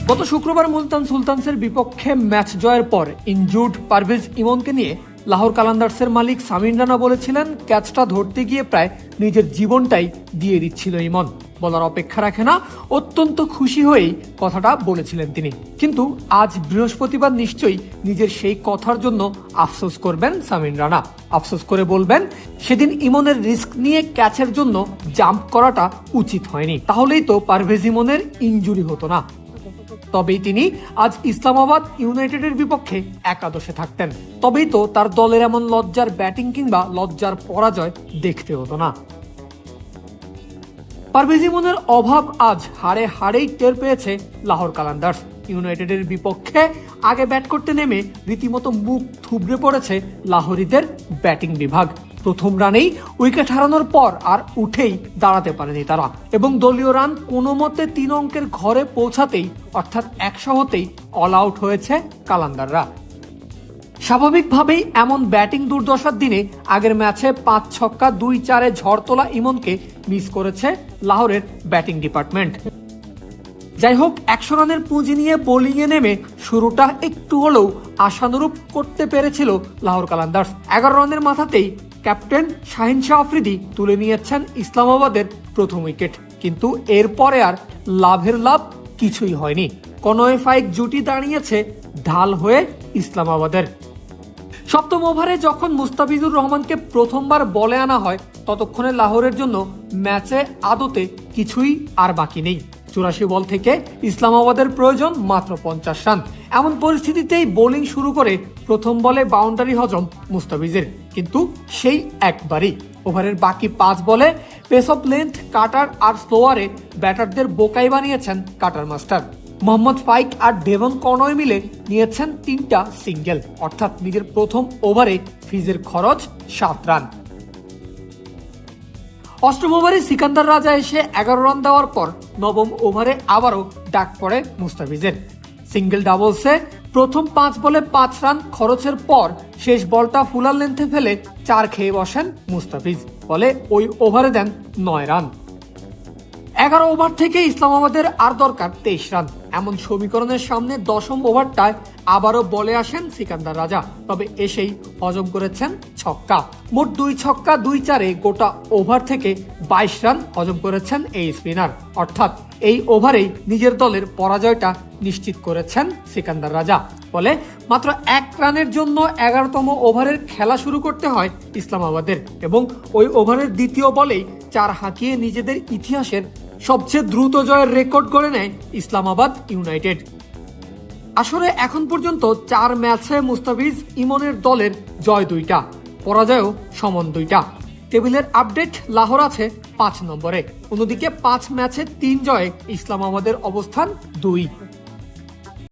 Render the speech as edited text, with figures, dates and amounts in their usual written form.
গত শুক্রবার মুলতান সুলতানসের বিপক্ষে ম্যাচ জয়ের পর ইনজুর্ড পারভেজ ইমনকে নিয়ে লাহোর কালান্দার্সের মালিক সামিন রানা বলেছিলেন, ক্যাচটা ধরতে গিয়ে প্রায় নিজের জীবনটাই দিয়ে দিচ্ছিল ইমন। বলার অপেক্ষা রাখে না, অত্যন্ত খুশি হয়েই কথাটা বলেছিলেন তিনি। কিন্তু আজ বৃহস্পতিবার নিশ্চয়ই নিজের সেই কথার জন্য আফসোস করবেন সামিন রানা। আফসোস করে বলবেন, সেদিন ইমনের রিস্ক নিয়ে ক্যাচের জন্য জাম্প করাটা উচিত হয়নি, তাহলেই তো পারভেজ ইমনের ইনজুরি হতো না। তবেই তিনি আজ ইসলামাবাদ ইউনাইটেডের বিপক্ষে একাদশে থাকতেন, তবেই তো তার দলের এমন লজ্জার ব্যাটিং কিংবা লজ্জার পরাজয় দেখতে হতো না। পারভেজ ইমনের অভাব আজ হাড়ে হাড়েই টের পেয়েছে লাহোর কালান্দার্স। ইউনাইটেডের বিপক্ষে আগে ব্যাট করতে নেমে রীতিমতো মুখ থুবড়ে পড়েছে লাহোরিদের ব্যাটিং বিভাগ। প্রথম রানেই উইকেট হারানোর পর আর উঠেই দাঁড়াতে পারেনি তারা, এবং দলীয় রান কোনো মতে 3 অঙ্কের ঘরে পৌঁছাতেই অর্থাৎ 100 হতেই অল আউট হয়েছে কালান্দাররা। স্বাভাবিকভাবেই এমন ব্যাটিং দুর্দশার দিনে আগের ম্যাচে 5 ছক্কা 2-4-এ ঝড় তোলা ইমনকে মিস করেছে লাহোরের ব্যাটিং ডিপার্টমেন্ট। যাই হোক, 100 রানের পুঁজি নিয়ে বোলিংয়ে নেমে শুরুটা একটু হলেও আশানুরূপ করতে পেরেছিল লাহোর কালান্দার্স। 11 রানের মাথাতেই ক্যাপ্টেন শাহিন শাহ আফ্রিদি তুলে নিয়েছেন ইসলামাবাদের প্রথম উইকেট, কিন্তু এরপরে আর লাভের লাভ কিছুই হয়নি। কনওয়ে ফাইক জুটি দাঁড়িয়েছে ঢাল হয়ে ইসলামাবাদের। সপ্তম ওভারে যখন মুস্তাফিজুর রহমানকে প্রথমবার বলে আনা হয়, ততক্ষণে লাহোরের জন্য ম্যাচে আদতে কিছুই আর বাকি নেই। 84 বল থেকে ইসলামাবাদের প্রয়োজন মাত্র 50 রান। এমন পরিস্থিতিতেই বোলিং শুরু করে প্রথম বলে বাউন্ডারি হজম মুস্তাফিজের, কিন্তু সেই একবারই। ওভারের বাকি 5 বলে পেস অফ লেন্থ, কাটার আর স্লোয়ারে ব্যাটারদের বোকাই বানিয়েছেন কাটার মাস্টার। মোহাম্মদ ফাইক আর ডেভন কনওয়ে মিলে নিয়েছেন 3টা সিঙ্গেল, অর্থাৎ নিজের প্রথম ওভারে ফিজের খরচ 7 রান। অষ্টম ওভারে সিকান্দার রাজা এসে 11 রান দেওয়ার পর নবম ওভারে আবারও ডাক পড়ে মুস্তাফিজের। সিঙ্গেল ডাবলসে প্রথম 5 বলে 5 রান খরচের পর শেষ বলটা ফুলার লেন্থে ফেলে 4 খেয়ে বসেন মুস্তাফিজ, ফলে ওই ওভারে দেন 9 রান। 11 ওভার থেকে ইসলামাবাদের আর দরকার 23 রান। এমন সমীকরণের সামনে 10ম ওভারটায় আবারও বলে আসেন সিকান্দার রাজা, তবে এসেই হজম করেছেন ছক্কা। মোট 2 ছক্কা 2-4-এ গোটা ওভার থেকে 22 রান হজম করেছেন এই স্পিনার, অর্থাৎ এই ওভারেই নিজের দলের পরাজয়টা নিশ্চিত করেছেন সিকান্দার রাজা। ফলে মাত্র 1 রানের জন্য 11তম ওভারের খেলা শুরু করতে হয় ইসলামাবাদের, এবং ওই ওভারের দ্বিতীয় বলেই 4 হাঁকিয়ে নিজেদের ইতিহাসের সবচেয়ে দ্রুত জয়ের রেকর্ড গড়ে নেয় ইসলামাবাদ ইউনাইটেড। আসলে এখন পর্যন্ত 4 ম্যাচে মুস্তাফিজ ইমনের দলের জয় 2টা, পরাজয়ও সমান 2টা। টেবিলের আপডেট, লাহোর আছে 5 নম্বরে। অন্যদিকে 5 ম্যাচে 3 জয়ে ইসলামাবাদের অবস্থান 2।